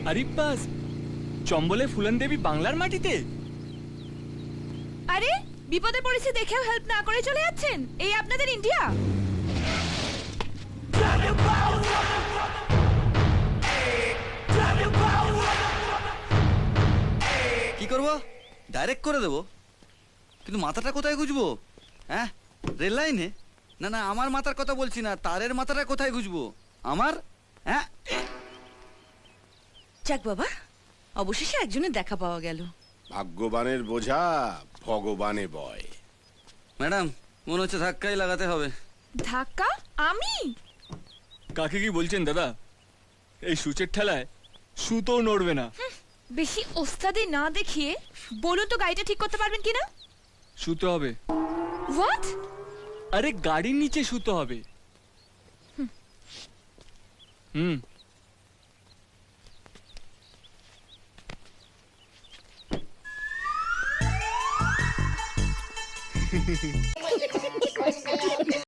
আরিব্বাস, চম্বলে ফুলন দেবী বাংলার মাটিতে? আরে বিপদে পড়েছে দেখেও হেল্প না করে চলে যাচ্ছেন, এই আপনাদের ইন্ডিয়া? কি করবো? ডাইরেক্ট করে দেবো, কিন্তু মাথাটা কোথায় গুজবো? হ্যাঁ, রেল লাইনে? না না, আমার মাথার কথা বলছি না, তারের মাথাটা কোথায় গুজবো আমার? হ্যাঁ, যাক বাবা, অবশেষে একজনের দেখা পাওয়া গেল। ভাগ্যবানের বোঝা ভগবানে বয়। ম্যাডাম মনে হচ্ছে ধাক্কাই লাগাতে হবে। ধাক্কা? আমি? কাকে কি বলছেন দাদা? এই সূচের ঠেলায় সুতোও নড়বে না। বেশি ওস্তাদি না দেখিয়ে বলুন তো গাড়িটা ঠিক করতে পারবেন কিনা? শুতে হবে। হোয়াট? আরে গাড়ির নিচে শুতে হবে। হুম।